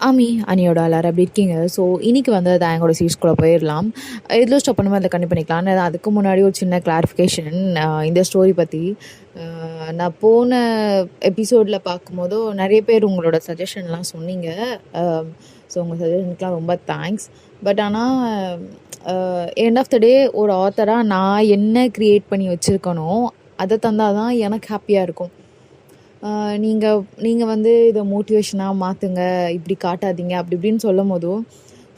ஆமி அனியோட எல்லாரும் எப்படி இருக்கீங்க? ஸோ இன்றைக்கி வந்து எங்களோட சீரிஸ்குள்ளே போயிடலாம். எதில் ஸ்டாப் பண்ணுமோ அதில் கண்டிப்பாக பண்ணிக்கலாம். அதுக்கு முன்னாடி ஒரு சின்ன கிளாரிஃபிகேஷன் இந்த ஸ்டோரி பற்றி. நான் போன எபிசோடில் பார்க்கும்போதோ நிறைய பேர் உங்களோட சஜஷன்லாம் சொன்னீங்க. ஸோ உங்கள் சஜஷனுக்குலாம் ரொம்ப தேங்க்ஸ். பட் ஆனால் எண்ட் ஆஃப் த டே ஒரு ஆத்தராக நான் என்ன க்ரியேட் பண்ணி வச்சுருக்கனோ அதை தந்தால் தான் எனக்கு ஹாப்பியாக இருக்கும். நீங்கள் வந்து இதை மோட்டிவேஷனாக மாற்றுங்க, இப்படி காட்டாதீங்க அப்படி இப்படின்னு சொல்லும் போதும்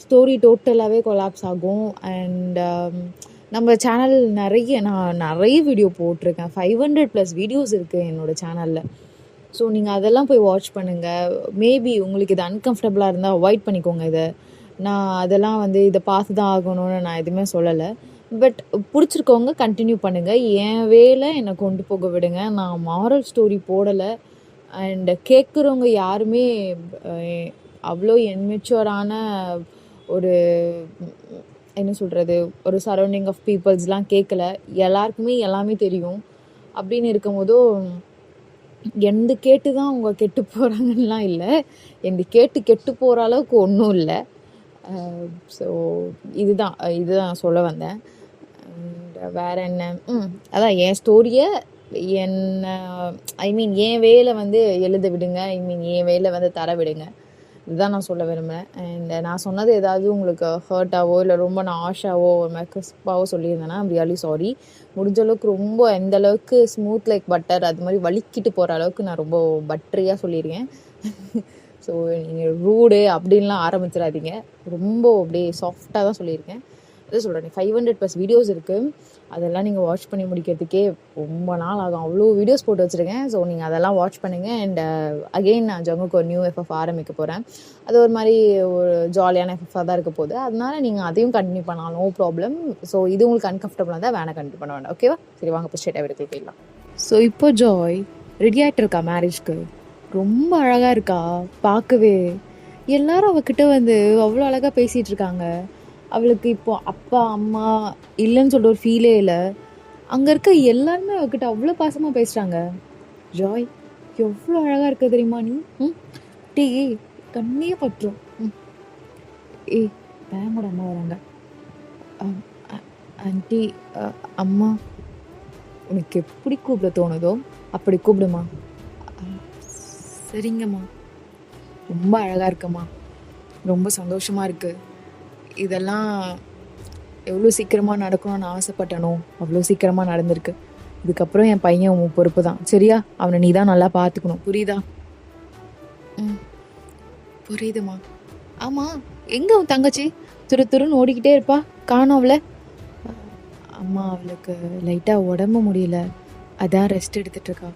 ஸ்டோரி டோட்டலாகவே கொலாப்ஸ் ஆகும். அண்ட் நம்ம சேனல் நான் நிறைய வீடியோ போட்டிருக்கேன். 500+ வீடியோஸ் இருக்குது என்னோடய சேனலில். ஸோ நீங்கள் அதெல்லாம் போய் வாட்ச் பண்ணுங்கள். மேபி உங்களுக்கு இது அன்கம்ஃபர்டபுளாக இருந்தால் அவாய்ட் பண்ணிக்கோங்க. நான் அதெல்லாம் வந்து இதை பார்த்து தான் ஆகணும்னு நான் எதுவுமே சொல்லலை. பட் பிடிச்சிருக்கவங்க கண்டினியூ பண்ணுங்கள். என் வேலை என்னை கொண்டு போக விடுங்க. நான் மாரல் ஸ்டோரி போடலை. அண்ட் கேட்குறவங்க யாருமே அவ்வளோ இன்மெச்சூரான ஒரு என்ன சொல்கிறது, ஒரு சரௌண்டிங் ஆஃப் பீப்புள்ஸ்லாம் கேட்கல. எல்லாருக்குமே எல்லாமே தெரியும். அப்படின்னு இருக்கும் போதும் எந்த கேட்டு தான் அவங்க கெட்டு போகிறாங்கலாம் இல்லை, எந்த கெட்டு போகிற அளவுக்கு ஒன்றும் இல்லை. ஸோ இதுதான் சொல்ல வந்தேன். வேறு என்ன, அதான் என் ஸ்டோரியை என் வேலை வந்து எழுத விடுங்க. என் வேலை வந்து தர விடுங்க. இதுதான் நான் சொல்ல விரும்புகிறேன். அண்ட் நான் சொன்னது ஏதாவது உங்களுக்கு ஹர்ட்டாவோ இல்லை ரொம்ப நான் ஆஷாவோ ஒரு மாதிரி கிறிஸ்பாவோ சொல்லியிருந்தேன்னா ரியலி சாரி. முடிஞ்ச அளவுக்கு ரொம்ப எந்த அளவுக்கு ஸ்மூத் லைக் பட்டர் அது மாதிரி வலிக்கிட்டு போகிற அளவுக்கு நான் ரொம்ப பட்டரியாக சொல்லியிருக்கேன். ஸோ நீங்கள் ரூடு அப்படின்லாம் ஆரம்பிச்சிடாதீங்க. ரொம்ப அப்படியே சாஃப்டாக தான் சொல்லியிருக்கேன். அதை சொல்கிறேன். 500+ வீடியோஸ் இருக்குது. அதெல்லாம் நீங்கள் வாட்ச் பண்ணி முடிக்கிறதுக்கே ரொம்ப நாள் ஆகும். அவ்வளோ வீடியோஸ் போட்டு வச்சுருக்கேன். ஸோ நீங்கள் அதெல்லாம் வாட்ச் பண்ணுங்கள். அண்ட் அகெயின் நான் ஜங்குக்கு ஒரு நியூ எஃப்எஃப் ஆரம்பிக்க போகிறேன். அது ஒரு மாதிரி ஒரு ஜாலியான எஃப்எஃபாக தான் இருக்க போகுது. அதனால நீங்கள் அதையும் கண்டினியூ பண்ணலாம், நோ ப்ராப்ளம். ஸோ இது உங்களுக்கு அன்கம்ஃபர்டபுளாக இருந்தால் வேணால் கண்டினியூ பண்ண வேண்டாம். ஓகேவா? சரி, வாங்க இப்போ ஸ்ட்ரெயிட்டாக வீட்டுக்கு போயிடலாம். ஸோ இப்போ ஜாய் ரெடி ஆகிட்டு இருக்கா மேரேஜ்க்கு. ரொம்ப அழகாக இருக்கா பார்க்கவே. எல்லாரும் அவகிட்ட வந்து அவ்வளோ அழகாக பேசிகிட்டு இருக்காங்க. அவளுக்கு இப்போ அப்பா அம்மா இல்லைன்னு சொல்லிட்டு ஒரு ஃபீலே இல்லை. அங்கே இருக்க எல்லாருமே அவகிட்ட அவ்வளோ பாசமாக பேசுகிறாங்க. ஜாய் எவ்வளோ அழகாக இருக்க தெரியுமா நீ? டே கண்ணே பற்றும். பேங்கோட அம்மா வராங்க. ஆண்டி, அம்மா உனக்கு எப்படி கூப்பிட தோணுதோ அப்படி கூப்பிடுமா. சரிங்கம்மா. ரொம்ப அழகாக இருக்கம்மா. ரொம்ப சந்தோஷமாக இருக்குது. இதெல்லாம் எவ்வளோ சீக்கிரமாக நடக்கணும்னு ஆசைப்பட்டனோ அவ்வளோ சீக்கிரமாக நடந்திருக்கு. இதுக்கப்புறம் என் பையன் உன் பொறுப்பு தான், சரியா? அவனை நீ தான் நல்லா பார்த்துக்கணும், புரியுதா? புரியுதுமா. ஆமாம், எங்கே உன் தங்கச்சி? துருன்னு ஓடிக்கிட்டே இருப்பா, காணோம் அவளை. அம்மா அவளுக்கு லைட்டாக உடம்பு முடியல, அதான் ரெஸ்ட் எடுத்துகிட்ருக்கா.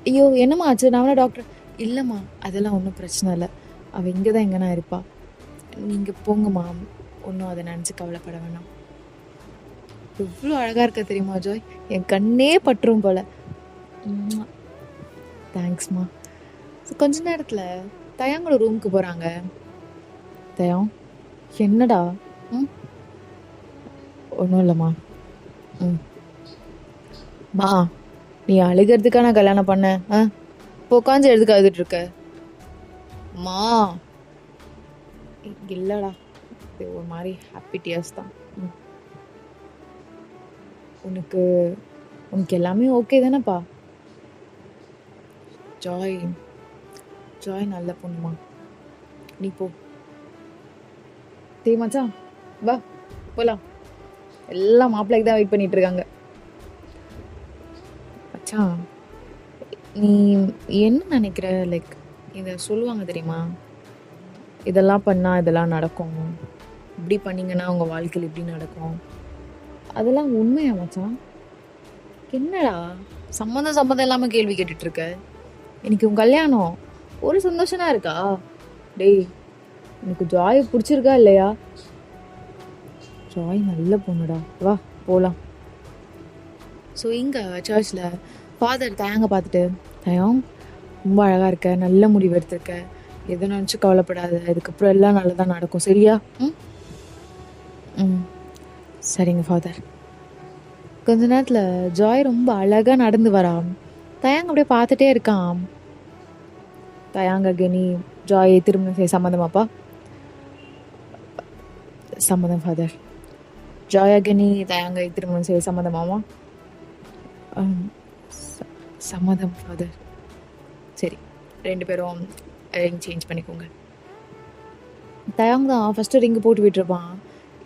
ஐயோ என்னம்மா ஆச்சு? நான் டாக்டர். இல்லைம்மா அதெல்லாம் ஒன்றும் பிரச்சனை இல்லை, அவள் இங்கே தான் எங்கன்னா இருப்பா. நீங்கள் போங்கம்மா, ஒன்றும் அதை நினச்சி கவலைப்பட வேணாம். எவ்வளோ அழகாக இருக்க தெரியுமா ஜாய்? என் கண்ணே பற்றும் போல. தேங்க்ஸ்மா. ஸோ கொஞ்ச நேரத்தில் தயாங்களோட ரூமுக்கு போகிறாங்க. தயம், என்னடா? ஒன்றும் இல்லைம்மா. மா, நீ அழுகிறதுக்கா நான் கல்யாணம் பண்ணேன்? இப்போ உட்காந்து எதுக்கு அழுதுட்டு இருக்க? மா இல்லைடா, ஒரு மாதிரி ஹாப்பி டியர்ஸ் தான். உனக்கு எல்லாமே ஓகே தானேப்பா? ஜாய் நல்ல பொண்ணுமா, நீ போ. மச்சான் வா போலாம். எல்லாம் மாப்பிள்ளைக்கு தான் வெயிட் பண்ணிட்டு இருக்காங்க. மச்சான் நீ என்ன நினைக்கிற? லைக் இதை சொல்லுவாங்க தெரியுமா, இதெல்லாம் பண்ணால் இதெல்லாம் நடக்கும், இப்படி பண்ணிங்கன்னா உங்கள் வாழ்க்கையில் இப்படி நடக்கும். அதெல்லாம் உண்மையா மச்சான்? என்னடா சம்மந்தம் இல்லாமல் கேள்வி கேட்டுட்ருக்க? எனக்கு உன் கல்யாணம் ஒரு சந்தோஷமா இருக்கா? டேய், எனக்கு ஜாய் பிடிச்சிருக்கா இல்லையா? ஜாய் நல்ல பொண்ணுடா, வா போகலாம். ஸோ இங்கே சர்ச்சில் ஃபாதர் தயங்க பார்த்துட்டு, தயம் ரொம்ப அழகாக இருக்க, நல்ல முடிவு எடுத்திருக்க, எதை நினச்சி கவலைப்படாத, இதுக்கப்புறம் எல்லாம் நல்லதாக நடக்கும், சரியா? சரிங்க ஃபாதர். கொஞ்ச நேரத்தில் ஜாய் ரொம்ப அழகாக நடந்து வரான். தயாங்க அப்படியே பார்த்துட்டே இருக்கான். தயாங்க கெனி ஜாய் திருமணம் செய்ய சம்மதமாப்பா? சம்மதம் ஃபாதர். ஜாயாகினி தயங்கை திருமணம் செய்ய சம்மதமாமா? சம்மதம் ஃபாதர். சரி, 2 பேரும் ரிங் சேஞ்ச் பண்ணிக்கோங்க. தயாங் தான் ஃபஸ்ட்டு ரிங்கு போட்டு விட்டுருப்பான்.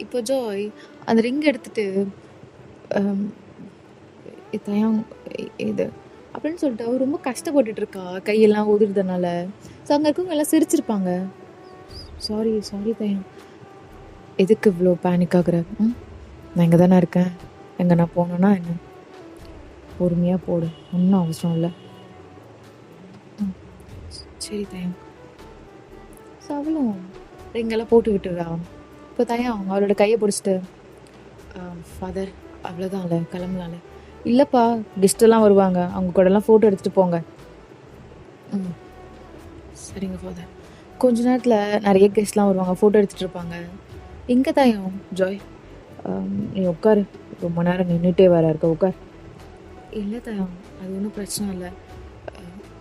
இப்போ ஜாய் அந்த ரிங் எடுத்துட்டு தயாங் இது அப்படின்னு சொல்லிட்டு அவர் ரொம்ப கஷ்டப்பட்டுட்டு இருக்கா, கையெல்லாம் உதிர்றதுனால. ஸோ அங்கே இருக்கவங்க எல்லாம் சிரிச்சிருப்பாங்க. சாரி தயாங், எதுக்கு இவ்வளோ பேனிக் ஆகுற? நான் இங்கே தானே இருக்கேன், எங்கே நான் போனேன்னா என்ன? பொறுமையாக போடு, ஒன்றும் அவசரம் இல்லை. சரி தயாங். ஸோ அவளும் ரிங்கெல்லாம் போட்டு விட்டுறா. இப்போ தயாங் அவளோட கையை பிடிச்சிட்டு ஃபாதர் அவ்வளோதான்ல, கிளம்பலாம்ல. இல்லைப்பா, கெஸ்ட்டெல்லாம் வருவாங்க, அவங்க கூடலாம் ஃபோட்டோ எடுத்துகிட்டு போங்க. சரிங்க ஃபாதர். கொஞ்ச நேரத்தில் நிறைய கெஸ்ட்லாம் வருவாங்க, ஃபோட்டோ எடுத்துகிட்டு இருப்பாங்க. எங்கே தயாங்? ஜாய் நீ உட்காரு, ரொம்ப நேரம் நின்றுட்டே வேற இருக்க, உட்கார். இல்லை தயாங், அது ஒன்றும் பிரச்சனை இல்லை.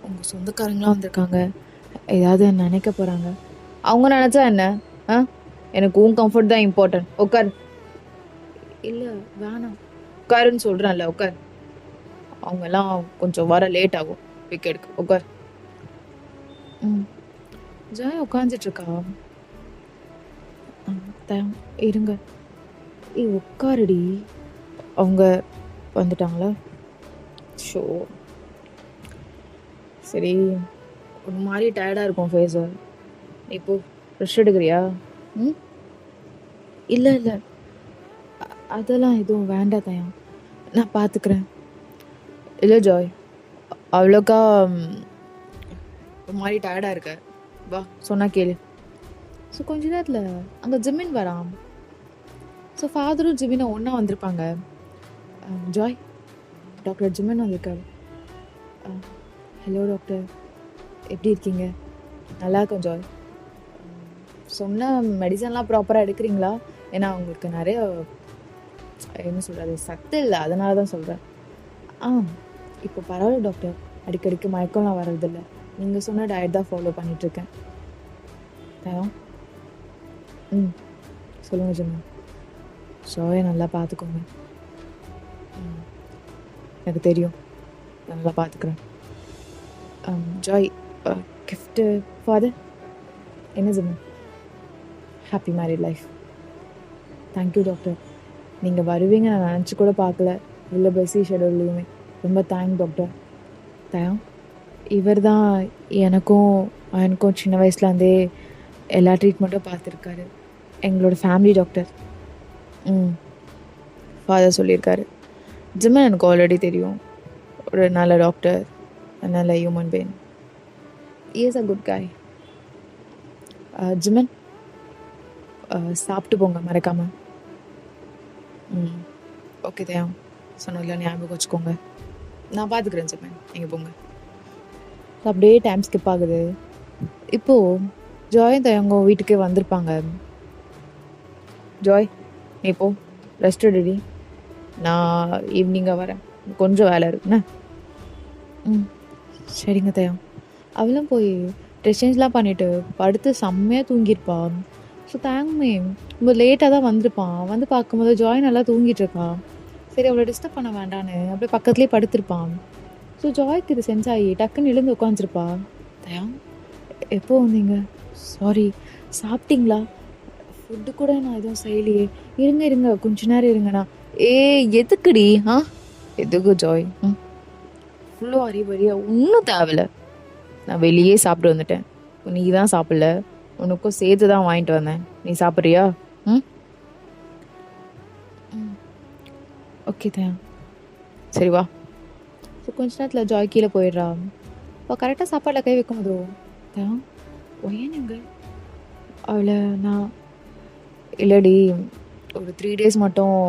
உங்கள் சொந்தக்காரங்களாம் வந்திருக்காங்க, ஏதாவது நினைக்க போகிறாங்க. அவங்க நினச்சா என்ன? எனக்கு உன் கம்ஃபர்ட் தான் இம்பார்ட்டன்ட், உட்கார். இல்லை வேணாம், உட்காருன்னு சொல்கிறேன்ல, உட்கார். அவங்க எல்லாம் கொஞ்சம் வர லேட் ஆகும், பிக் எடுக்க, உட்கார். ஜாய் உட்காந்துட்ருக்கா. இருங்க, உட்காருடி. அவங்க வந்துட்டாங்களா? ஷோ சரி, ஒரு மாதிரி டயர்டாக இருக்கும் ஃபேஸு. இப்போ ரெஸ்ட் எடுக்கிறியா? இல்லை அதெல்லாம் எதுவும் வேண்டாம் தயாங், நான் பார்த்துக்கிறேன். இல்லை ஜாய், அவ்வளோக்கா ஒரு மாதிரி டயர்டாக இருக்க, வா சொன்னால் கேளு. ஸோ கொஞ்ச நேரத்தில் அங்கே ஜிமின் வரான். ஸோ ஃபாதரும் ஜிமினும் ஒன்றா வந்திருப்பாங்க. ஜாய், டாக்டர் ஜிமின் வந்திருக்காரு. ஹலோ டாக்டர், எப்படி இருக்கீங்க? நல்லா இருக்கேன் ஜாய். சொன்ன மெடிசன்லாம் ப்ராப்பராக எடுக்கிறீங்களா? ஏன்னா அவங்களுக்கு நிறைய என்ன சொல்கிறது, சத்து இல்லை, அதனால தான் சொல்கிறேன். இப்போ பரவாயில்ல டாக்டர், அடிக்கடிக்கு மயக்கம்லாம் வர்றதில்ல. நீங்கள் சொன்ன டயட் தான் ஃபாலோ பண்ணிகிட்ருக்கேன். தயம் சொல்லுங்கள் ஜிம்மா. ஷோயை நல்லா பார்த்துக்கோங்க. எனக்கு தெரியும், நல்லா பார்த்துக்கிறேன். Joy, gift father. என்ன ஜிம்மா? Happy married life. Thank you doctor, நீங்கள் வருவீங்க நான் நினச்சி கூட பார்க்கல, இல்லை பிஸி ஷெடியூல்லையுமே. ரொம்ப தேங்க் டாக்டர். தயம், இவர் தான் எனக்கும் சின்ன வயசுலேருந்தே எல்லா ட்ரீட்மெண்ட்டும் பார்த்துருக்காரு, எங்களோட ஃபேமிலி டாக்டர். ஃபாதர் சொல்லியிருக்காரு. ஜிம்மன் எனக்கு ஆல்ரெடி தெரியும், ஒரு நல்ல டாக்டர், நல்ல human being. Is a good காய். ஜிம்மன், சாப்பிட்டு போங்க மறக்காமல். ஓகே தயம், சொன்னதில்ல ஞாபகம் வச்சுக்கோங்க. நான் பார்த்துக்கிறேன் ஜிம்மன், நீங்கள் போங்க. அப்படியே டைம் ஸ்கிப் ஆகுது. இப்போது ஜாயும் தயங்கோ வீட்டுக்கே வந்திருப்பாங்க. ஜாய், நீ போ, ரெஸ்ட் எடுடி, நான் ஈவினிங்காக வரேன், கொஞ்சம் வேலை இருக்குண்ணே. சரிங்க தயம். அவளும் போய் ட்ரெஸ் சேஞ்ச்லாம் பண்ணிவிட்டு படுத்து செம்மையாக தூங்கியிருப்பான். ஸோ தேங்குமே ரொம்ப லேட்டாக தான் வந்திருப்பான். வந்து பார்க்கும்போது ஜாய் நல்லா தூங்கிட்டு இருக்கான். சரி, அவளை டிஸ்டர்ப் பண்ண வேண்டான்னு அப்படியே பக்கத்துலேயே படுத்திருப்பான். ஸோ ஜாய்க்கு இது சென்ஸ் ஆகி டக்குன்னு எழுந்து உட்காந்துருப்பா. தயாங், எப்போ வந்தீங்க? சாரி, சாப்பிட்டீங்களா? ஃபுட்டு கூட நான் எதுவும் செய்யலையே. இருங்க கொஞ்ச நேரம் இருங்கண்ணா. எதுக்குடி? எதுக்கு ஜாய்? ஃபுல்லோ அறிவறியா ஒன்றும் தேவையில்ல, நான் வெளியே சாப்பிட்டு வந்துட்டேன். நீ தான் சாப்பிடல, உனக்கும் சேர்த்து தான் வாங்கிட்டு வந்தேன். நீ சாப்பிட்றியா? ஓகே தயாங், சரி வா. ஸோ கொஞ்ச நேரத்தில் ஜாய் கீழே போயிடுறா. இப்போ கரெக்டாக சாப்பாடில் கை வைக்கும் போதோ தயாங், ஒயனுங்க அவளை நான் இல்லடி, ஒரு 3 days மட்டும்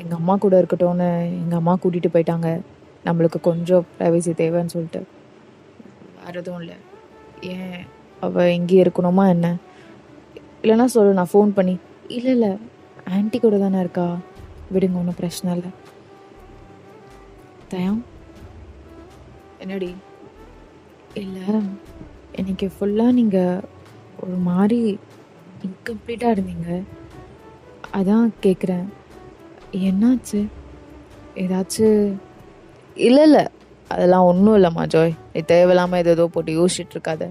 எங்கள் அம்மா கூட இருக்கட்டும்னு எங்கள் அம்மா கூட்டிகிட்டு போயிட்டாங்க. நம்மளுக்கு கொஞ்சம் ப்ரைவசி தேவைன்னு சொல்லிட்டு. வேறு எதுவும் இல்லை. ஏன் அவள் எங்கேயே இருக்கணுமா என்ன? இல்லைன்னா சொல்லு, நான் ஃபோன் பண்ணி. இல்லை ஆன்ட்டி கூட தானே இருக்கா, விடுங்க, ஒன்றும் பிரச்சனை இல்லை. தயாங், என்னடி? இல்லை இன்னைக்கு ஃபுல்லாக நீங்கள் ஒரு மாதிரி இன்கம்ப்ளீட்டாக இருந்தீங்க. அதான் கேட்குறேன், என்னாச்சு? ஏதாச்சும்? இல்லை இல்லை, அதெல்லாம் ஒன்றும் இல்லைம்மா ஜாய். நீ தேவையில்லாமல் ஏதோ போட்டு யோசிச்சுட்டு இருக்காத.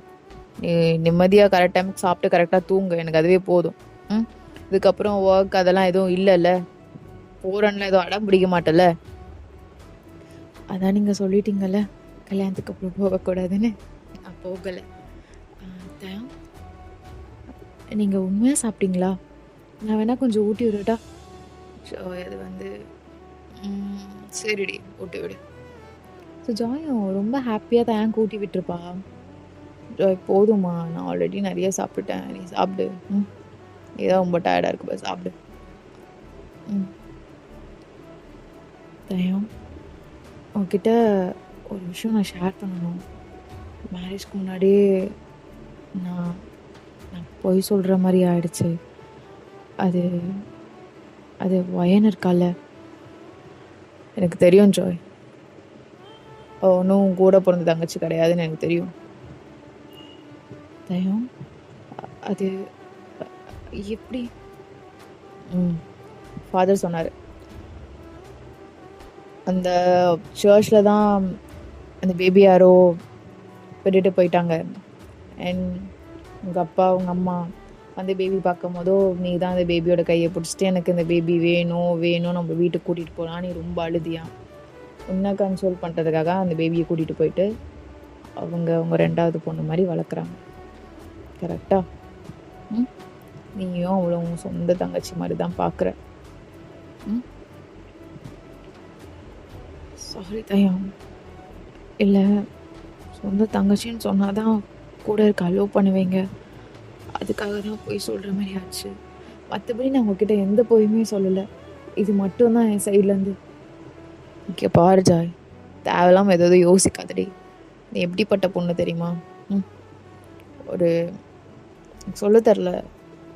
நீ நிம்மதியாக கரெக்ட் டைமுக்கு சாப்பிட்டு கரெக்டாக தூங்கு, எனக்கு அதுவே போதும். ம் இதுக்கப்புறம் ஒர்க் அதெல்லாம் எதுவும் இல்லைல்ல? போகிறேன்ல எதுவும் அடம் பிடிக்க மாட்டேல்ல? அதான் நீங்கள் சொல்லிட்டீங்கல்ல கல்யாணத்துக்கு அப்புறம் போகக்கூடாதுன்னு. நான் போகலை. தயம், நீங்கள் உண்மையாக சாப்பிட்டீங்களா? நான் வேணால் கொஞ்சம் ஊட்டி விடட்டா? ஸோ அது வந்து சரிடி, ஊட்டி விடு. ஸோ ஜாயும் ரொம்ப ஹாப்பியாக தான் ஊட்டி விட்டுருப்பா. ஜாய் போதுமா, நான் ஆல்ரெடி நிறைய சாப்பிட்டுட்டேன், நீ சாப்பிடு. நீதான் ரொம்ப டயர்டாக இருக்குப்பா, சாப்பிடு. தயம், உன்கிட்ட ஒரு விஷயம் நான் ஷேர் பண்ணணும். மேரேஜ்க்கு முன்னாடியே நான் பொய் சொல்கிற மாதிரி ஆயிடுச்சு. அது அது வயன் இருக்கால, எனக்கு தெரியும் ஜாய். ஒன்றும் கூட பிறந்த தங்கச்சி கிடையாதுன்னு எனக்கு தெரியும். தயம், அது எப்படி? ஃபாதர் சொன்னார். அந்த சர்ச்சில் தான் அந்த பேபி யாரோ விட்டுட்டு போயிட்டாங்க. அண்ட் உங்கள் அப்பா உங்கள் அம்மா அந்த பேபி பார்க்கும் போதோ நீ தான் அந்த பேபியோட கையை பிடிச்சிட்டு எனக்கு இந்த பேபி வேணும் வேணும் நம்ம வீட்டுக்கு கூட்டிகிட்டு போகலாம், நீ ரொம்ப அழுதியா. உன்னை கன்சோல் பண்ணுறதுக்காக அந்த பேபியை கூட்டிகிட்டு போயிட்டு அவங்க ரெண்டாவது பொண்ணு மாதிரி வளர்க்குறாங்க. கரெக்டா? நீயும் அவ்வளோ சொந்த தங்கச்சி மாதிரி தான் பார்க்குற. சாரி தயம். இல்லை, சொந்த தங்கச்சின்னு சொன்னாதான் கூட இருக்க அலோவ் பண்ணுவீங்க, அதுக்காக தான் போய் சொல்கிற மாதிரி ஆச்சு. மற்றபடி நான் உங்ககிட்ட எந்த போயுமே சொல்லலை. இது மட்டும்தான் என் சைட்லேருந்து. இங்கே பாரு ஜாய், தேவையில்லாமல் ஏதோ யோசிக்காதடி. நீ எப்படிப்பட்ட பொண்ணு தெரியுமா? ஒரு சொல்ல தெரில,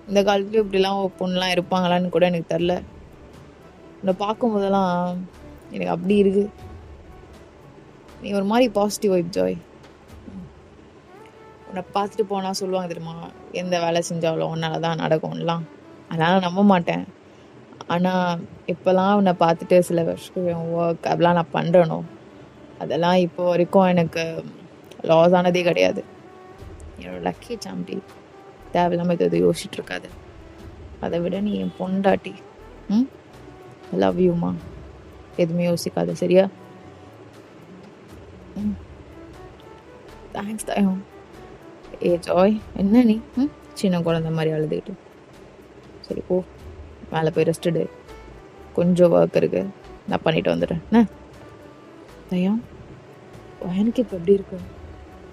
இந்த காலத்துலேயும் இப்படிலாம் பொண்ணுலாம் இருப்பாங்களான்னு கூட எனக்கு தெரில. உன்னை பார்க்கும் போதெல்லாம் எனக்கு அப்படி இருக்கு. நீ ஒரு மாதிரி பாசிட்டிவ் வைப் ஜாய். உன்னை பார்த்துட்டு போனால் சொல்லுவாங்க தெரியுமா, எந்த வேலை செஞ்சாலும் உன்னால தான் நடக்கும்லாம். அதனால் நம்ப மாட்டேன். ஆனால் இப்போலாம் உன்னை பார்த்துட்டு சில வருஷம் ஒர்க் அதெல்லாம் நான் பண்ணுறேனோ, அதெல்லாம் இப்போ வரைக்கும் எனக்கு லாஸ் ஆனதே கிடையாது. என்னோட லக்கி சாம்பி. தேவையில்லாமல் எது யோசிச்சுட்டு இருக்காது. அதை விட நீ என் பொண்டாட்டி. லவ் யூமா. எதுவுமே யோசிக்காது, சரியா? தேங்க்ஸ் தயம். ஏ ஜாய், என்ன நீ சின்ன குழந்தை மாதிரி அழுதுகிட்டு? சரி போ, மேலே போய் ரெஸ்ட்டு. கொஞ்சம் ஒர்க் இருக்கு, நான் பண்ணிட்டு வந்துடுறேன். என்ன தயம், எனக்கு இப்போ எப்படி இருக்கு?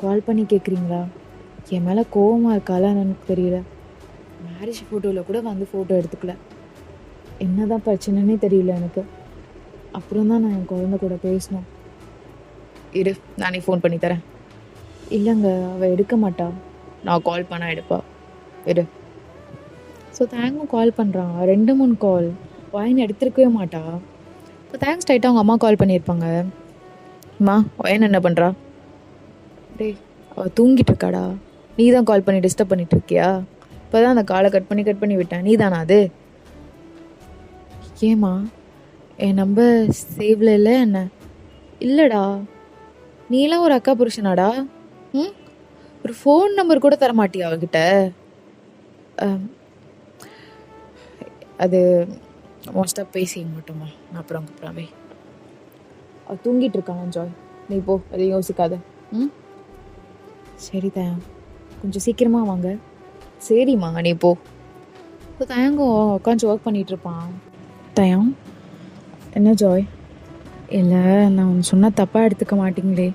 கால் பண்ணி கேட்குறீங்களா? என் மேலே கோவமாக இருக்காளான்னு எனக்கு தெரியல. மேரேஜ் ஃபோட்டோவில் கூட வந்து ஃபோட்டோ எடுத்துக்கல. என்ன தான் பிரச்சனைன்னே தெரியல எனக்கு. அப்புறம் தான் நான் என் குழந்தை கூட பேசணும். இரு, நானே ஃபோன் பண்ணி தரேன். இல்லைங்க, அவள் எடுக்க மாட்டா. நான் கால் பண்ணால் எடுப்பா. இரு. ஸோ தேங்கும் கால் பண்ணுறான், 2-3 கால். ஒயன் எடுத்துருக்கவே மாட்டா. இப்போ தேங்க்ஸ் டைட்டாக அவங்க அம்மா கால் பண்ணியிருப்பாங்க. அம்மா, ஒயன் என்ன பண்ணுறா? டேய், அவள் தூங்கிட்டு இருக்காடா. நீ தான் கால் பண்ணி டிஸ்டர்ப் பண்ணிட்டு இருக்கியா? இப்போ தான் அந்த காலை கட் பண்ணி விட்டேன். நீ தானா அது? ஏம்மா, என் நம்பர் சேவ்ல இல்லை என்ன? இல்லைடா, நீலாம் ஒரு அக்கா புருஷனாடா. ஒரு ஃபோன் நம்பர் கூட தர மாட்டியா அவகிட்ட? அது மோஸ்ட்டாக பேசிக்க மாட்டோமா. நான் அப்புறம் கூப்பிட்றாவே. அவள் தூங்கிட்டு இருக்காங்க ஜாய், நீ போ, எதையும் யோசிக்காத. சரி தயம், கொஞ்சம் சீக்கிரமாக வாங்க. சரிம்மா, நீ போ. இப்போ தயங்கோ உட்காந்து ஒர்க் பண்ணிகிட்ருப்பான். தயம், என்ன ஜாய்? இல்லை, நான் ஒன்று சொன்னால் தப்பாக எடுத்துக்க மாட்டிங்களே.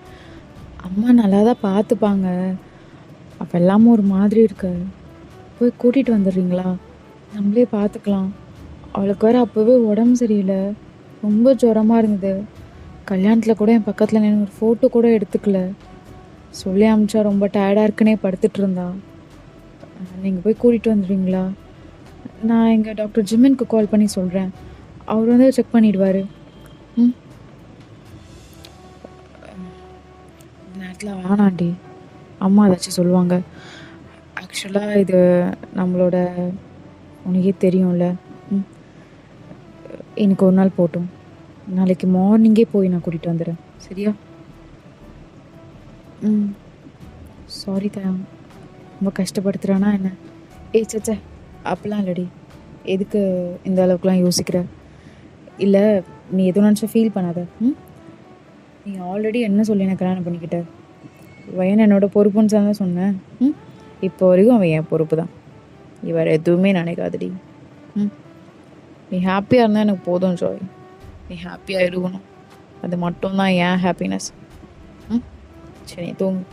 அம்மா நல்லா தான் பார்த்துப்பாங்க. அப்போ எல்லாமும் ஒரு மாதிரி இருக்கு. போய் கூட்டிகிட்டு வந்துடுறீங்களா? நம்மளே பார்த்துக்கலாம். அவளுக்கு வேறு அப்போவே உடம்பு சரியில்லை, ரொம்ப ஜுரமாக இருந்தது. கல்யாணத்தில் கூட என் பக்கத்தில் நின்று ஒரு ஃபோட்டோ கூட எடுத்துக்கல. சொல்லி அமிச்சா ரொம்ப டயர்டாக இருக்குன்னே படுத்துட்டு இருந்தா. நீங்கள் போய் கூட்டிகிட்டு வந்துடுறீங்களா? நான் எங்கள் டாக்டர் ஜிம்மனுக்கு கால் பண்ணி சொல்கிறேன், அவர் வந்து செக் பண்ணிடுவார். நேரத்தில் வேணாண்டி, அம்மா ஏதாச்சும் சொல்லுவாங்க. ஆக்சுவலாக இது நம்மளோட உனக்கே தெரியும்ல. ம் எனக்கு ஒரு நாள் போட்டும். நாளைக்கு மார்னிங்கே போய் நான் கூட்டிகிட்டு வந்துடுறேன், சரியா? ம் சாரி தயம், ரொம்ப கஷ்டப்படுத்துகிறானா என்ன? ஏய் சச்சே, அப்போலாம் இல்லடி. எதுக்கு இந்த அளவுக்குலாம் யோசிக்கிற? இல்லை, நீ எதுவும் நினச்சா ஃபீல் பண்ணாத. நீ ஆல்ரெடி என்ன சொல்லி எனக்கு கல்யாணம் பண்ணிக்கிட்ட? வயன் என்னோட பொறுப்புன்னு தான் சொன்னேன். இப்போ வரைக்கும் அவன் என் பொறுப்பு தான். நீ வேறு எதுவுமே நினைக்காதடி. நீ ஹாப்பியாக இருந்தால் எனக்கு போதும் ஜாய். நீ ஹாப்பியாக இருக்கணும், அது மட்டும்தான் என் ஹாப்பினஸ். சரி நீ தூங்கு.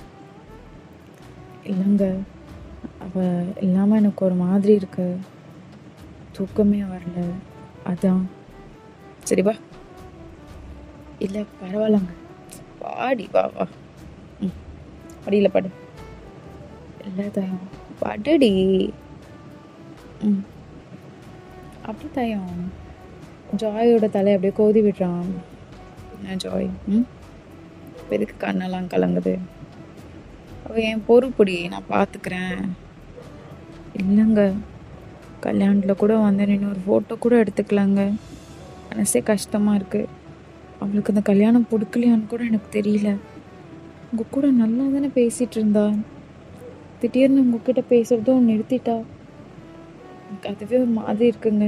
இல்லைங்க, அவள் இல்லாமல் எனக்கு ஒரு மாதிரி இருக்கு, தூக்கமே வரல, அதான். சரி வா. இல்லை பரவாயில்லங்க, பாடி வா வா. அடியில் படு. இல்லை தயம், படுடி. அப்படி தயம், ஜாயோட தலை அப்படியே கோதி விடுறான். என்ன ஜாய், எதுக்கு கண்ணெல்லாம் கலங்குது? அவள் என் பொறுப்புடி, நான் பார்த்துக்கிறேன். இல்லைங்க, கல்யாணத்தில் கூட வந்து நின்று ஒரு ஃபோட்டோ கூட எடுத்துக்கலாங்க. மனசே கஷ்டமாக இருக்குது. அவளுக்கு அந்த கல்யாணம் பிடிக்கலையான்னு கூட எனக்கு தெரியல. உங்கள் கூட நல்லா தானே பேசிகிட்டு இருந்தா, திடீர்னு உங்ககிட்ட பேசுகிறதும் நிறுத்திட்டா. எனக்கு அதுவே ஒரு மாதிரி இருக்குங்க.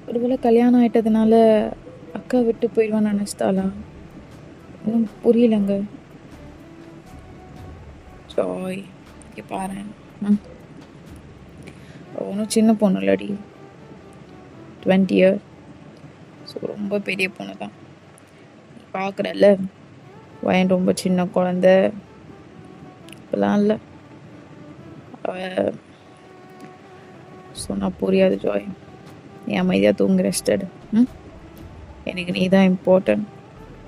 ஒருவேளை கல்யாணம் ஆகிட்டதுனால அக்கா விட்டு போயிடுவான்னு நினச்சிட்டாளா? இன்னும் புரியலைங்க. ஜாய் இங்கே பாரு, ஒன்றும் சின்ன பொண்ணு இல்லடி, 20 years. ஸோ ரொம்ப பெரிய பொண்ணு தான். நீ பார்க்குறல்ல, வயன் ரொம்ப சின்ன குழந்த இப்போலாம் இல்லை. அவள் சொன்னால் புரியாது ஜாய். நீ அமைதியாக தூங்கி ரெஸ்டட். எனக்கு நீ தான் இம்பார்ட்டன்ட்,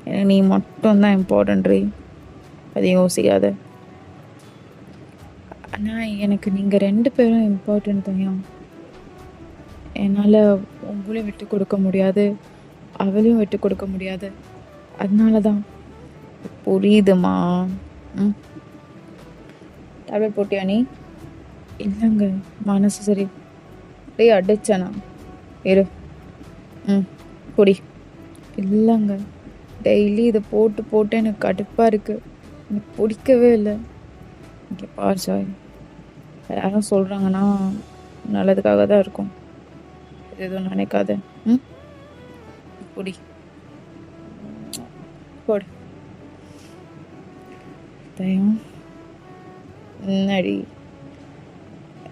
எனக்கு நீ மட்டும்தான் இம்பார்ட்டன்ட்ரி, அதை யோசிக்காத. ஆனால் எனக்கு நீங்கள் 2 பேரும் இம்பார்ட்டன்ட் தான். என்னால் உங்களையும் விட்டு கொடுக்க முடியாது, அவளையும் விட்டு கொடுக்க முடியாது. அதனால தான். புரியுதுமா? டேப்லெட் போட்டியா நீ? இல்லைங்க, மனசு சரி. அப்படியே அடிச்சேனா? இரு. குடி. இல்லைங்க, டெய்லி இதை போட்டு போட்டு எனக்கு கடுப்பாக இருக்குது, எனக்கு பிடிக்கவே இல்லை. இங்கே பார் ஜாய், யாரும் சொல்கிறாங்கன்னா நல்லதுக்காக தான் இருக்கும், எதுவும் நினைக்காத. குடி, போடு. தயம் என்னடி?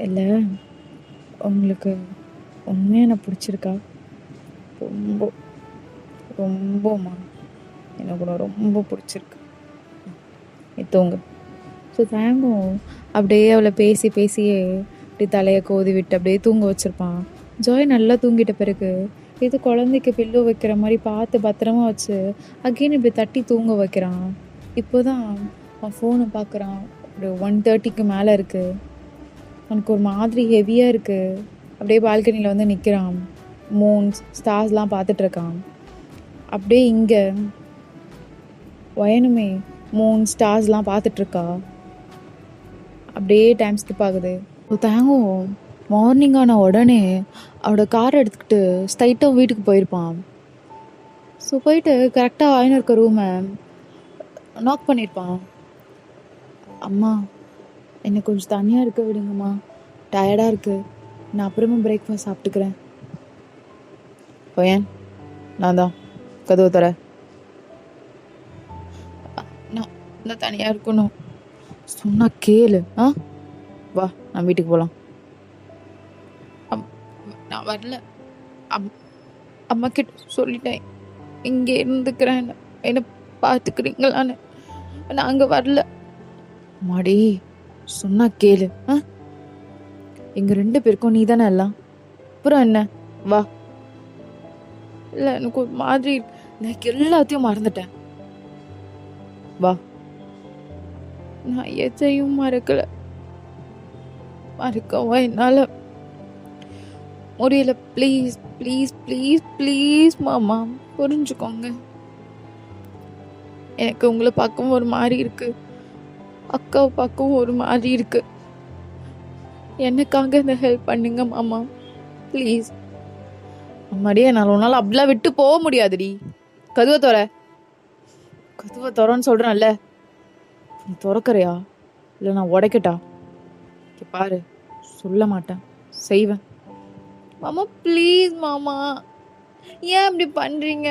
இல்லை, உங்களுக்கு உண்மையாக என்ன பிடிச்சிருக்கா? ரொம்ப ரொம்பமா எனக்கு கூட ரொம்ப பிடிச்சிருக்கு. நீ தூங்கு. ஸோ தயங்கும் அப்படியே அவளை பேசி பேசியே அப்படி தலையை கோதி விட்டு அப்படியே தூங்க வச்சுருப்பான். ஜாய் நல்லா தூங்கிட்ட பிறகு இது குழந்தைக்கு பில்லோ வைக்கிற மாதிரி பார்த்து பத்திரமா வச்சு அகெயின் இப்படி தட்டி தூங்க வைக்கிறான். இப்போ தான் அவன் ஃபோனை பார்க்குறான். ஒரு 1:30க்கு மேலே இருக்குது. அவனுக்கு ஒரு மாதிரி ஹெவியாக இருக்குது. அப்படியே பால்கனியில் வந்து நிற்கிறான், மூன்ஸ் ஸ்டார்ஸ்லாம் பார்த்துட்ருக்கான். அப்படியே இங்கே வயனுமே மூன் ஸ்டார்ஸ்லாம் பார்த்துட்ருக்கா. அப்படியே டைம் ஸ்கிப் ஆகுது. தேங்கும் மார்னிங் ஆன உடனே அவனோட காரை எடுத்துக்கிட்டு ஸ்ட்ரைட்டாக வீட்டுக்கு போயிருப்பான். ஸோ போயிட்டு கரெக்டாக வயனு இருக்க ரூமை நாக் பண்ணியிருப்பான். அம்மா, என்னை கொஞ்சம் தனியாக இருக்க விடுங்கம்மா, டயர்டாக இருக்குது, நான் அப்புறமா பிரேக்ஃபாஸ்ட் சாப்பிட்டுக்கிறேன். பையன், நான் தான் கதவு தர. நான் தனியாக இருக்கணும் சொன்னா கேளு. வா, நான் வீட்டுக்கு போகலாம். நான் வரல, அம்மா கிட்ட சொல்லிட்டேன் இங்கே இருந்துக்கிறேன், என்னை பார்த்துக்கிறீங்களான்னு. நான் அங்கே வரல. மாடி, சொன்னா கேளு. எங்க 2 பேருக்கும் நீ தானே எல்லாம், அப்புறம் என்ன? வா. இல்லை, எனக்கு ஒரு மாதிரி, எனக்கு எல்லாத்தையும் மறந்துட்டேன். வா. நான் எதையும் மறக்கல, மறக்கவும் என்னால் முடியல. ப்ளீஸ் ப்ளீஸ் ப்ளீஸ் ப்ளீஸ் மாமா, புரிஞ்சுக்கோங்க. எனக்கு உங்களை பார்க்கவும் ஒரு மாதிரி இருக்கு. அக்காவை பார்க்கவும் ஒரு மாதிரி இருக்கு. எனக்காக இந்த ஹெல்ப் பண்ணுங்க மாமா, ப்ளீஸ். அம்மாடியே, என்னால் உன்னால அப்படிலாம் விட்டு போக முடியாதுடி. கதவை தோற, கதவை தோறன்னு சொல்றேன்ல. நீ திறக்கறியா இல்லை நான் உடைக்கட்டா? பாரு, சொல்ல மாட்டேன், செய்வேன். மாமா ப்ளீஸ் மாமா, ஏன் அப்படி பண்றீங்க?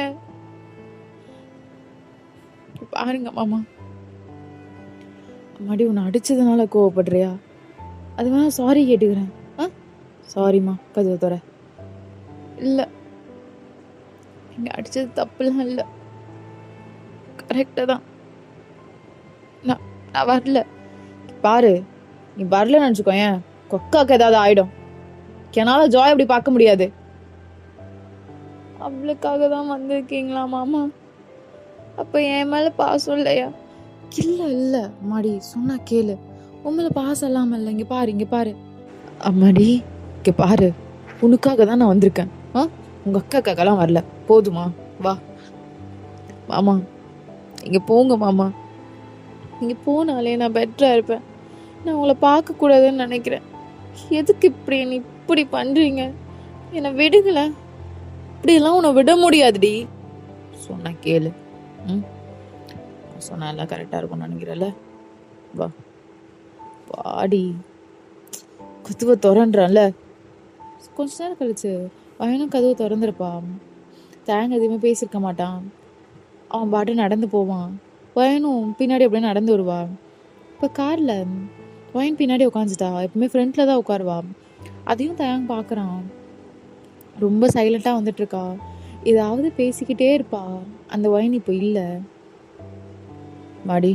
பாருங்க மாமா. அம்மாடி, உன்னை அடிச்சதுனால கோவப்படுறியா? அது வேணா சாரி கேட்டுக்கிறேன். சாரிம்மா, கதவை தோற. இல்லை, நீங்க அடிச்சது தப்புலாம் இல்லை, கரெக்டாக தான். நான் வரல. பாரு, நீ வரலன்னு நினச்சிக்கோ, ஏன் கொக்காக்கு ஏதாவது ஆயிடும். என்னால ஜாய் அப்படி பார்க்க முடியாது. அவளுக்காக தான் வந்திருக்கீங்களா மாமா? அப்ப என் மேல பாசம் இல்லையா? இல்ல இல்ல அம்மாடி, சொன்னா கேளு. உண்மையில பாசம் இல்லாம இல்ல. இங்க பாரு, இங்க பாரு அம்மாடி, இங்க பாரு. உனக்காக தான் நான் வந்திருக்கேன். உங்க அக்காக்காக்கெல்லாம் வரல. போதுமா? வா மாமா, இங்க போங்க மாமா. நீங்க போனாலே நான் பெட்டரா இருப்பேன். நான் உங்களை பார்க்க கூடாதுன்னு நினைக்கிறேன். எதுக்கு இப்படி பண்றீங்க? என்னை விடுங்கள. இப்படியெல்லாம் உன்னை விட முடியாதுடி. சொன்ன கேளு. சொன்னா எல்லாம் கரெக்டா இருக்கும்னு நினைக்கிறல்ல. வா பாடி, கதவை திறன்றான்ல. கொஞ்ச நேரம் கழிச்சு அவனும் கதவை திறந்துருப்பா. தேங்க எதுவுமே பேசியிருக்க மாட்டான். அவன் பாட்டு நடந்து போவான். வயனும் பின்னாடி அப்படியே நடந்து வருவா. இப்போ காரில் வயன் பின்னாடி உட்காந்துட்டா. எப்பவுமே ஃப்ரண்ட்ல தான் உட்காருவா. அதையும் தயாங்க பார்க்குறான். ரொம்ப சைலண்டாக வந்துட்டு இருக்கா. ஏதாவது பேசிக்கிட்டே இருப்பா. அந்த வயன் இப்போ இல்லை. மாடி,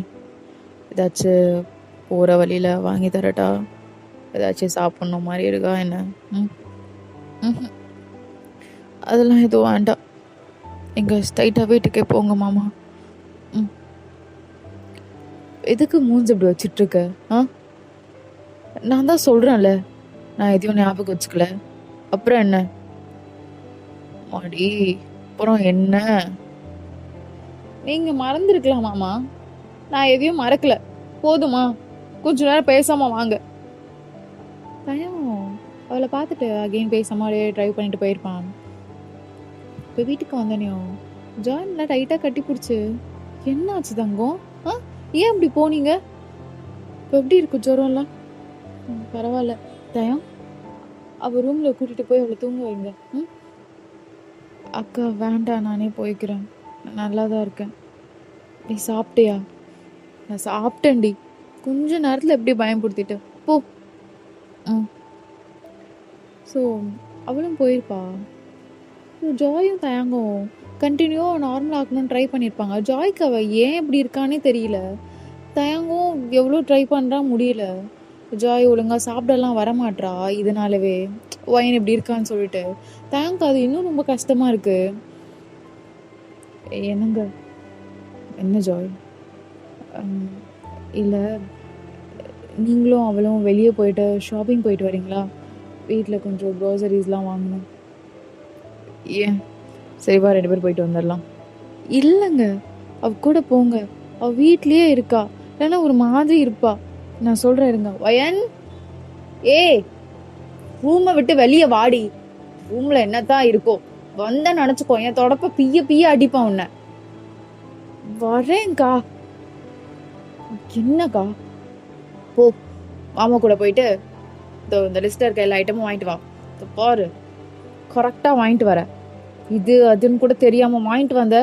ஏதாச்சும் போகிற வழியில் வாங்கி தரட்டா? ஏதாச்சும் சாப்பிட்ணும் மாதிரி இருக்கா என்ன? அதெல்லாம் எதுவும் வேண்டாம். எங்கள் ஸ்ட்ரைட்டாக வீட்டுக்கே போங்க மாமா. எதுக்கு மூஞ்சி இப்படி வச்சிட்ருக்க? நான் தான் சொல்கிறேன்ல, நான் எதையும் ஞாபகம் வச்சுக்கல. அப்புறம் என்ன மாடி? அப்புறம் என்ன? நீங்கள் மறந்துருக்கலாம் மாமா. நான் எதையும் மறக்கல. போதுமா? கொஞ்ச நேரம் பேசாம வாங்க. பயம் அவளை பார்த்துட்டு அகெயின் பேசாம ட்ரைவ் பண்ணிட்டு போயிருப்பான். இப்போ வீட்டுக்கு வந்தனையும் ஜாயின்லாம் டைட்டாக கட்டி பிடிச்சி, என்ன ஆச்சு தங்கம்? ஏன் அப்படி போனீங்க? இப்போ எப்படி இருக்கு ஜுரம்லாம்? பரவாயில்ல தயம். அவள் ரூமில் கூட்டிகிட்டு போய் அவளை தூங்க வைங்க. அக்கா வேண்டாம், நானே போய்க்கிறேன். நான் நல்லா தான் இருக்கேன். நீ சாப்பிட்டியா? நான் சாப்பிட்டேன்டி. கொஞ்ச நேரத்தில் எப்படி பயன்படுத்திட்டு போ. ஸோ அவளும் போயிருப்பா. ஜாயும் தயங்கும் கண்டினியூவாக நார்மல் ஆகணும்னு ட்ரை பண்ணியிருப்பாங்க. ஜாய்க்கு அவள் ஏன் இப்படி இருக்கானே தெரியல. தயங்கும் எவ்வளோ ட்ரை பண்ணுறா, முடியல. ஜாய் ஒழுங்காக சாப்பிடலாம் வரமாட்றா. இதனாலவே வயன் இப்படி இருக்கான்னு சொல்லிட்டு தயங்கு அது இன்னும் ரொம்ப கஷ்டமாக இருக்கு. என்னங்க? என்ன ஜாய்? இல்லை, நீங்களும் அவளும் வெளியே போயிட்டு ஷாப்பிங் போயிட்டு வரீங்களா? வீட்டில் கொஞ்சம் க்ரோசரிஸ்லாம் வாங்கணும். ஏன்? சரிவா, 2 பேர் போயிட்டு வந்துடலாம். இல்லைங்க, அவ கூட போங்க. அவள் வீட்லேயே இருக்கா, இல்லைன்னா ஒரு மாதிரி இருப்பா. நான் சொல்கிறேன் இருங்க. வயன், ரூமை விட்டு வெளியே வாடி. ரூமில் என்னத்தான் இருக்கோ வந்த நினச்சிக்கோ. என் தொடப்ப பிய அடிப்பான் உன்னை. வரேன்க்கா. என்னக்கா? போ, மாமா கூட போயிட்டு இந்த லிஸ்ட்டில் இருக்க எல்லா ஐட்டமும் வாங்கிட்டு வா. பாரு, கரெக்டாக வாங்கிட்டு வர. இது அதுன்னு கூட தெரியாமல் வாங்கிட்டு வந்த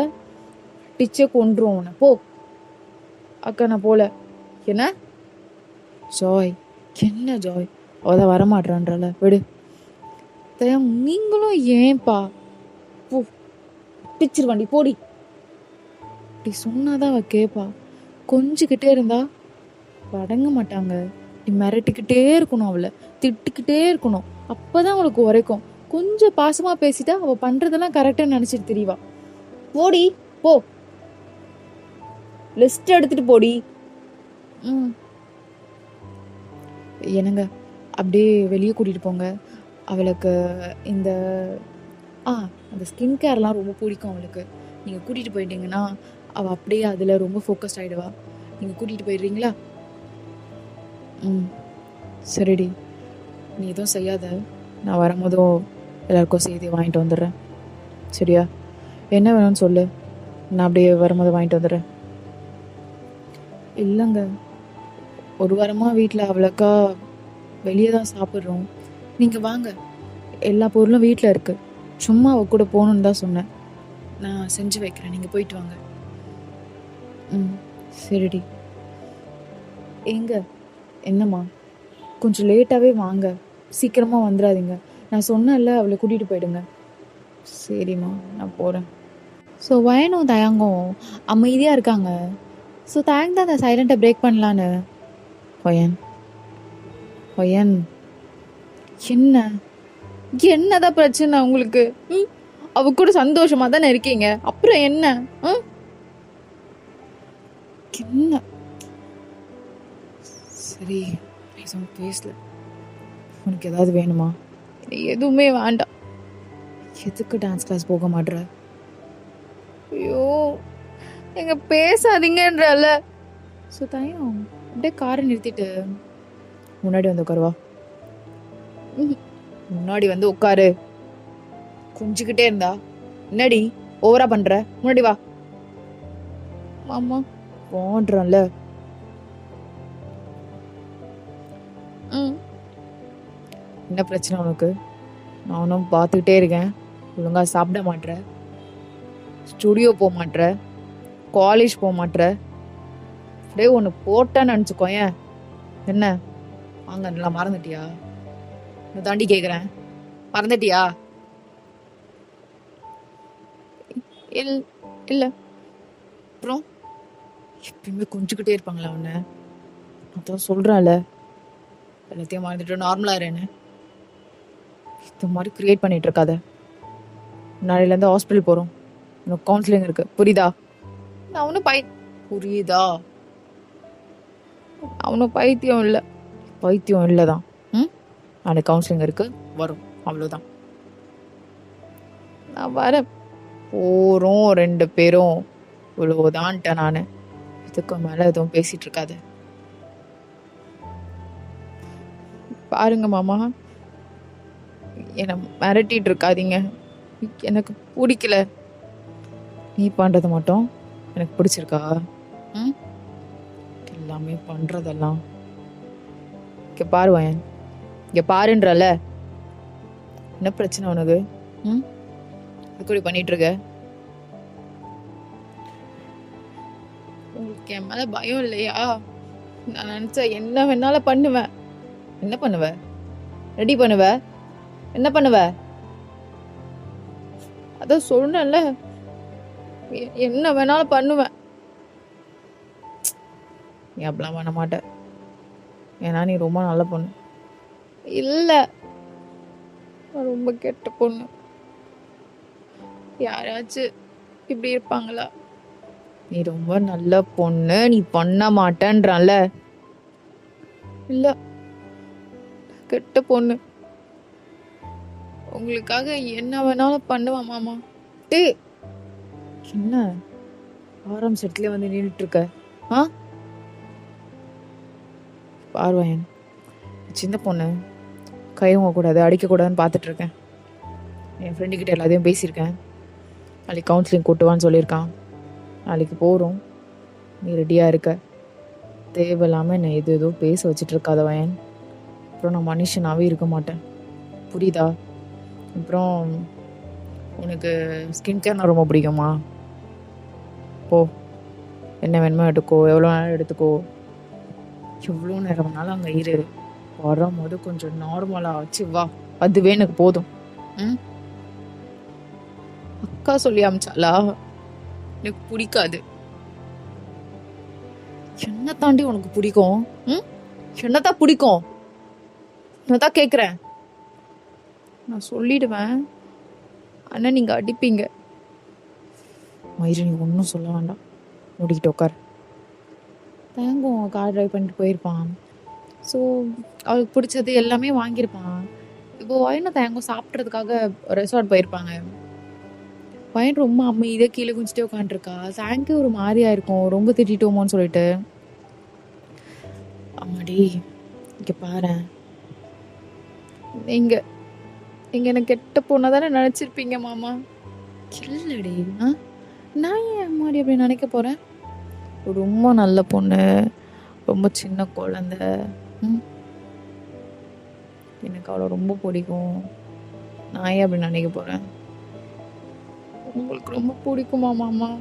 டிச்சே கொண்டுருவோம் உன்னை. போ. அக்கா நான் போல. என்ன ஜாய்? என்ன ஜாய்? அவதான் வரமாட்டான்றால, விடு. தயம், நீங்களும் ஏன்பா? போ, பிச்சிருவாண்டி, போடி. இப்படி சொன்னாதான் அவ கேட்பா. கொஞ்சிக்கிட்டே இருந்தா அடங்க மாட்டாங்க. நீ மிரட்டிக்கிட்டே இருக்கணும், அவளை திட்டிக்கிட்டே இருக்கணும். அப்பதான் அவளுக்கு உரைக்கும். கொஞ்சம் பாசமா பேசிட்டா அவ பண்றதெல்லாம் கரெக்டா நினைச்சிட்டு தெரியவா. போடி, போ. லிஸ்ட் எடுத்துட்டு போடி. என்னங்க, அப்படியே வெளியே கூட்டிட்டு போங்க. அவளுக்கு இந்த அந்த ஸ்கின் கேர்லாம் ரொம்ப பிடிக்கும் அவளுக்கு. நீங்க கூட்டிட்டு போயிட்டீங்கன்னா அவ அப்படியே அதுல ரொம்ப ஃபோக்கஸ்ட் ஆயிடுவா. நீங்க கூட்டிட்டு போயிடுறீங்களா? ம் சரிடி, நீ எதுவும் செய்யாத. நான் வரும்போதும் எல்லாருக்கும் செய்தி வாங்கிட்டு வந்துடுறேன். சரியா? என்ன வேணும்னு சொல்லு, நான் அப்படியே வரும்போது வாங்கிட்டு வந்துடுறேன். இல்லைங்க, ஒரு வாரமாக வீட்டில் அவ்வளோக்கா வெளியே தான் சாப்பிட்றோம். நீங்கள் வாங்க, எல்லா பொருளும் வீட்டில் இருக்கு. சும்மா அவ கூட போகணுன்னு தான் சொன்னேன். நான் செஞ்சு வைக்கிறேன், நீங்கள் போயிட்டு வாங்க. ம் சரிடி. எங்க என்னம்மா, கொஞ்சம் லேட்டாகவே வாங்க, சீக்கிரமாக வந்துடாதீங்க. நான் சொன்னேன்ல, அவளை கூட்டிகிட்டு போயிடுங்க. சரிம்மா, நான் போகிறேன். ஸோ வயனும் தயங்கும் அமைதியாக இருக்காங்க. ஸோ தயங்க தான் அந்த சைலண்ட்டை பிரேக் பண்ணலான்னு. ஒயன் ஒயன் என்ன என்னதான் பிரச்சனை உங்களுக்கு? அவ கூட சந்தோஷமா தானே இருக்கீங்க, அப்புறம் என்ன? என்ன சரி, எதுவும் பேசல. உனக்கு ஏதாவது வேணுமா? எதுவுமே வேண்டாம். எதுக்கு டான்ஸ் கிளாஸ் போக மாட்ற? ஐயோ, எங்க பேசாதீங்கன்றல. ஸோ தயம் அப்படியே காரை நிறுத்திட்டு முன்னாடி வந்து உட்காருவா. முன்னாடி வந்து உட்காரு. குஞ்சுக்கிட்டே இருந்தா என்னடி ஓவரா பண்ற? முன்னாடி வா. ஆமா போன்றல. என்ன பிரச்சனை உனக்கு? நானும் பார்த்துக்கிட்டே இருக்கேன். ஒழுங்கா சாப்பிட மாட்ற, ஸ்டுடியோ போக மாட்ற, காலேஜ் போக மாட்ற. அப்படியே ஒன்று போட்டான்னு நினச்சிக்கோயேன். என்ன வாங்க, நல்லா மறந்துட்டியா? நான் தாண்டி கேட்குறேன், மறந்துட்டியா? இல்லை. அப்புறம் எப்பயுமே கொஞ்சிக்கிட்டே இருப்பாங்களா உன்னை? அதான் சொல்கிறேன்ல, எல்லாத்தையும் மறந்துட்டு நார்மலாக இருன்னு. இந்த மாதிரி கிரியேட் பண்ணிட்டு இருக்காத. நாளையிலேருந்து ஹாஸ்பிட்டல் போகிறோம், உனக்கு கவுன்சிலிங் இருக்கு, புரியுதா? நான் ஒன்றும் புரியுதா? அவனும் பைத்தியம் இல்லை தான். நாளைக்கு கவுன்சிலிங் இருக்கு, வரும், அவ்வளோதான். நான் வரேன், போகிறோம் 2 பேரும், இவ்வளோதான்ட்டேன் நான். இதுக்கு மேலே எதுவும் பேசிட்டு இருக்காது. பாருங்க மாமா, என்னை மிரட்டிட்டு இருக்காதீங்க. எனக்கு பிடிக்கல. நீ பண்ணுறது மட்டும் எனக்கு பிடிச்சிருக்கா? எல்லாமே பண்ணுறதெல்லாம் இங்கே பாரு வயன், இங்கே பாருன்றல. என்ன பிரச்சனை உனக்கு? இப்படி பண்ணிட்டு இருக்க? உங்களுக்கு என் மேலே பயம் இல்லையா? நான் நினச்சா என்ன வேணாலும் பண்ணுவேன். என்ன பண்ணுவ? ரெடி பண்ணுவ? என்ன பண்ணுவ? அதான் சொன்னேன்ல, என்ன வேணாலும் பண்ணுவேன். நீ அப்படிலாம் பண்ண மாட்ட, ஏன்னா நீ ரொம்ப நல்ல பொண்ணு. இல்லை, ரொம்ப கெட்ட பொண்ணு. யாராச்சும் இப்படி இருப்பாங்களா? நீ ரொம்ப நல்ல பொண்ணு, நீ பண்ண மாட்டேன்றான்ல. இல்லை, கெட்ட பொண்ணு. உங்களுக்காக என்ன வேணாலும் பண்ணுவேன் மாமா. டே என்ன ஆரம்பிச்சதுல வந்து நின்றுட்டு இருக்க? பார்வையன், சின்ன பொண்ணு, கைவங்க கூடாது, அடிக்கக்கூடாதுன்னு பார்த்துட்டு இருக்கேன். என் ஃப்ரெண்டுக்கிட்ட எல்லாத்தையும் பேசியிருக்கேன். நாளைக்கு கவுன்சிலிங் கூட்டுவான்னு சொல்லியிருக்கான். நாளைக்கு போகிறோம், நீ ரெடியாக இருக்க. தேவையில்லாமல் என்னை ஏதோ பேச வச்சுட்டு இருக்காத வயன். அப்புறம் நான் மனுஷனாகவே இருக்க மாட்டேன், புரியுதா? அப்புறம் உனக்கு ஸ்கின் கேர்னா ரொம்ப பிடிக்குமா? போ, என்ன வேணுமோ எடுத்துக்கோ, எவ்வளோ நேரம் எடுத்துக்கோ, எவ்வளோ நேரம் வேணாலும் அங்கே இரு. வரும்போது கொஞ்சம் நார்மலாக வச்சு வா, அதுவே எனக்கு போதும். அக்கா சொல்லி அமிச்சாலா? எனக்கு பிடிக்காது. என்ன தாண்டி உனக்கு பிடிக்கும்? என்னதான் பிடிக்கும்? என்னதான் கேட்குறேன். நான் சொல்லிடுவேன், ஆனால் நீங்கள் அடிப்பீங்க. மயிறு, நீ ஒன்றும் சொல்ல வேண்டாம், மூடிக்கிட்டு உட்கார். தேங்கும் கார் ட்ரைவ் பண்ணிட்டு போயிருப்பான். ஸோ அவளுக்கு பிடிச்சது எல்லாமே வாங்கியிருப்பான். இப்போ வயனும் தேங்கும் சாப்பிட்றதுக்காக ரெசார்ட் போயிருப்பாங்க. வயன் ரொம்ப அமைதியாக கீழே குஞ்சிட்டே உட்காந்துருக்கா. தேங்கு ஒரு மாதிரியா இருக்கும், ரொம்ப திட்டோமோன்னு சொல்லிட்டு. அம்மாடி இங்கே பாரேன், நீங்கள் நீங்கள் எனக்கு கெட்ட பொண்ணை தானே நினச்சிருப்பீங்க மாமா. இல்லடி, நான் ஏன் மாதிரி அப்படி நினைக்க போகிறேன்? ரொம்ப நல்ல பொண்ணு, ரொம்ப சின்ன குழந்த. எனக்கு அவளை ரொம்ப பிடிக்கும். நான் ஏன் அப்படி நினைக்க போகிறேன்? உங்களுக்கு ரொம்ப பிடிக்குமா மாமா?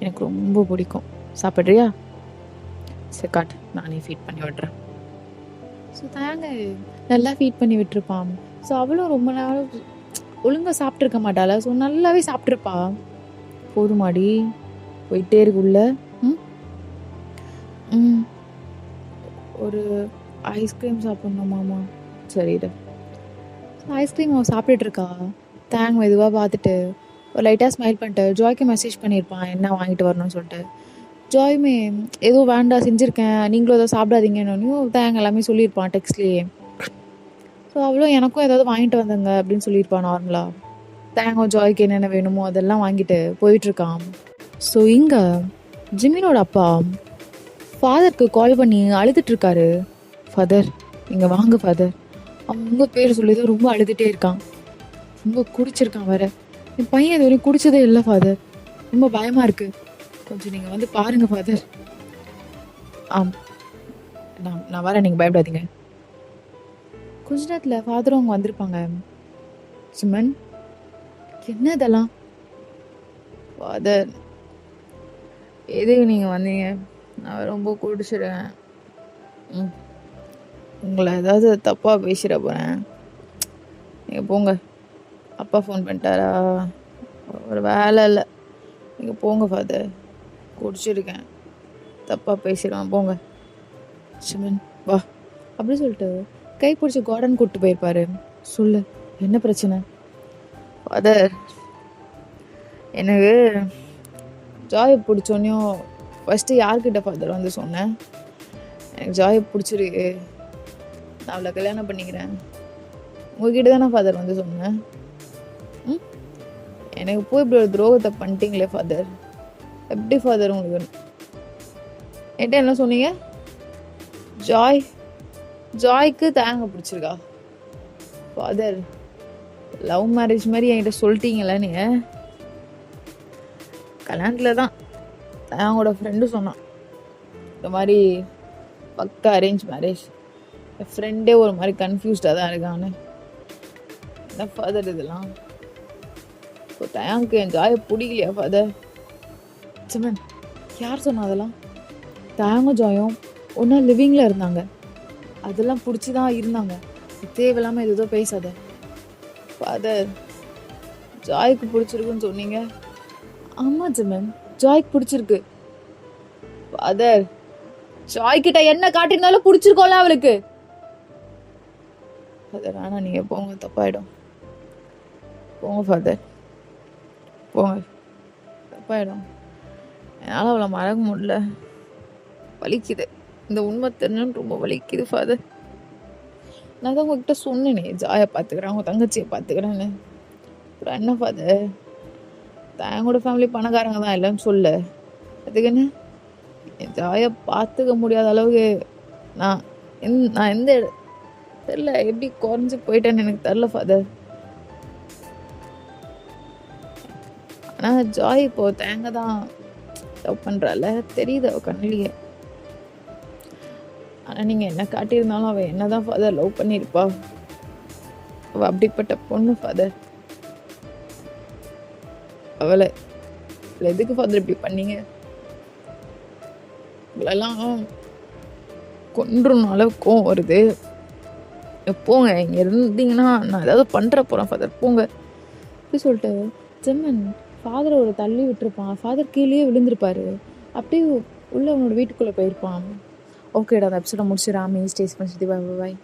எனக்கு ரொம்ப பிடிக்கும். சாப்பிட்றியா? சரி காட்டு, நானே ஃபீட் பண்ணி விட்றேன். ஸோ தாங்க நல்லா ஃபீட் பண்ணி விட்டுருப்பான். ஸோ அவளும் ரொம்ப நாள் ஒழுங்காக சாப்பிட்ருக்க மாட்டாள. ஸோ நல்லாவே சாப்பிட்ருப்பா. போதுமாடி, போயிட்டே இருக்குள்ள. ஒரு ஐஸ்கிரீம் சாப்பிட்ணுமாமா. சரிடா. ஐஸ்கிரீம் அவள் சாப்பிட்டுருக்கா. தேங்க மெதுவாக பார்த்துட்டு ஒரு லைட்டாக ஸ்மைல் பண்ணிட்டு ஜாய்க்கு மெசேஜ் பண்ணியிருப்பான் என்ன வாங்கிட்டு வரணும்னு சொல்லிட்டு. ஜாயுமே ஏதோ வேண்டாம் செஞ்சுருக்கேன், நீங்களும் ஏதோ சாப்பிடாதீங்கன்னு தேங்க எல்லாமே சொல்லியிருப்பான் டெக்ஸ்ட்லேயே. ஸோ அவளும் எனக்கும் ஏதாவது வாங்கிட்டு வந்தங்க அப்படின்னு சொல்லியிருப்பான் நார்மலாக. தேங்க ஜாய்க்கு என்னென்ன வேணுமோ அதெல்லாம் வாங்கிட்டு போயிட்டுருக்கான். ஸோ இங்கே ஜிமினோட அப்பா ஃபாதருக்கு கால் பண்ணி அழுதுட்டுருக்காரு. ஃபாதர் இங்கே வாங்க ஃபாதர். அவன் உங்கள் பேர் சொல்லி தான் ரொம்ப அழுதுகிட்டே இருக்கான். ரொம்ப குடிச்சிருக்கான் வேற. என் பையன் இது வரைக்கும் குடிச்சதே இல்லை ஃபாதர். ரொம்ப பயமாக இருக்குது. கொஞ்சம் நீங்கள் வந்து பாருங்கள் ஃபாதர். நான் வரேன், நீங்கள் பயப்படாதீங்க. கொஞ்ச நேரத்தில் ஃபாதரும் அவங்க வந்திருப்பாங்க. சிமன், என்ன இதெல்லாம்? ஃபாதர் எதுக்கு நீங்கள் வந்தீங்க? நான் ரொம்ப குடிச்சிடுறேன். உங்களை ஏதாவது தப்பாக பேசிட போகிறேன். நீங்கள் போங்க. அப்பா ஃபோன் பண்ணிட்டாரா? ஒரு வேலை இல்லை, நீங்கள் போங்க ஃபாதர். குடிச்சிருக்கேன், தப்பாக பேசிடுவான், போங்க. சிமன் வா அப்படி சொல்லிட்டு கை பிடிச்சி கார்டன் கூப்பிட்டு போயிருப்பாரு. சொல்லு, என்ன பிரச்சனை? ஃபாதர், எனக்கு ஜாயை பிடிச்சோன்னையும் ஃபஸ்ட்டு யார்கிட்ட ஃபாதர் வந்து சொன்னேன், எனக்கு ஜாயை பிடிச்சிருக்கு, நான் அவளை கல்யாணம் பண்ணிக்கிறேன். உங்ககிட்ட தானே ஃபாதர் வந்து சொன்னேன். எனக்கு போய் இப்படி ஒரு துரோகத்தை பண்ணிட்டீங்களே ஃபாதர். எப்படி ஃபாதர் உங்களுக்கு என்கிட்ட என்ன சொன்னீங்க? ஜாய்க்கு தேங்க பிடிச்சிருக்கா? ஃபாதர், லவ் மேரேஜ் மாதிரி என்கிட்ட சொல்லிட்டீங்களா நீங்கள்? கல்யாணத்தில் தான் தேங்கோட ஃப்ரெண்டு சொன்னான் இந்த மாதிரி பக்கா அரேஞ்ச் மேரேஜ். என் ஃப்ரெண்டே ஒரு மாதிரி கன்ஃபியூஸ்டாக தான் இருக்கான்னு. என்ன ஃபாதர் இதெல்லாம்? இப்போ தேங்க்கு என் ஜாயை பிடிக்கலையா ஃபாதர்? சிமன், யார் சொன்னா அதெல்லாம்? தேங்கும் ஜாயும் ஒன்றா லிவிங்கில் இருந்தாங்க, அதெல்லாம் பிடிச்சி தான் இருந்தாங்க. தேவையில்லாமல் எதோ பேசாத ஃபாதர். ஜாய்க்கு பிடிச்சிருக்குன்னு சொன்னீங்க. ஆமாம் ஜிமன், ஜாய்க்கு பிடிச்சிருக்கு. ஃபாதர், ஜாய்கிட்ட என்ன காட்டினாலும் பிடிச்சிருக்கோம்ல அவளுக்கு. ஃபாதர் ஆனால் நீங்கள் போங்க, தப்பாயிடும். போங்க ஃபாதர், போங்க, தப்பாயிடும். என்னால் அவளை மறக்க முடியல, வலிக்குது. இந்த உண்மை தெரிஞ்சுன்னு ரொம்ப வலிக்குது ஃபாதர். நான் தான் உங்ககிட்ட சொன்னேனே ஜாயை பார்த்துக்கிறேன், அவங்க தங்கச்சியை பார்த்துக்கிறேன்னு. அப்புறம் என்ன ஃபாதர், தங்களோட ஃபேமிலி பணக்காரங்க தான் இல்லைன்னு சொல்ல, அதுக்குன்னு என் ஜாயை பார்த்துக்க முடியாத அளவுக்கு நான் எந்த தெரில எப்படி குறைஞ்சி போயிட்டேன்னு எனக்கு தெரில ஃபாதர். ஆனால் ஜாய் இப்போ தேங்க தான் லவ் பண்ணுறாள் தெரியுது அவள் கண்ணிலேயே. ஆனால் நீங்கள் என்ன காட்டியிருந்தாலும் அவள் என்ன தான் ஃபாதர் லவ் பண்ணியிருப்பா. அவள் அப்படிப்பட்ட பொண்ணு ஃபாதர். அவளை எதுக்கு ஃபாதர் இப்படி பண்ணீங்க? இவளெல்லாம் கொன்றுன அளவுக்கும் வருது. போங்க, இங்கே இருந்தீங்கன்னா நான் ஏதாவது பண்ணுற போகிறேன் ஃபாதர், போங்க அப்படி சொல்லிட்டு ஜெம்மன் ஃபாதரை ஒரு தள்ளி விட்டுருப்பான். ஃபாதர் கீழே விழுந்திருப்பாரு. அப்படியே உள்ள அவனோட வீட்டுக்குள்ளே போயிருப்பான். ஓகேடா, அந்த எபிசோட முடிச்சு ராமி ஸ்டேஸ் பண்ணி பாய்.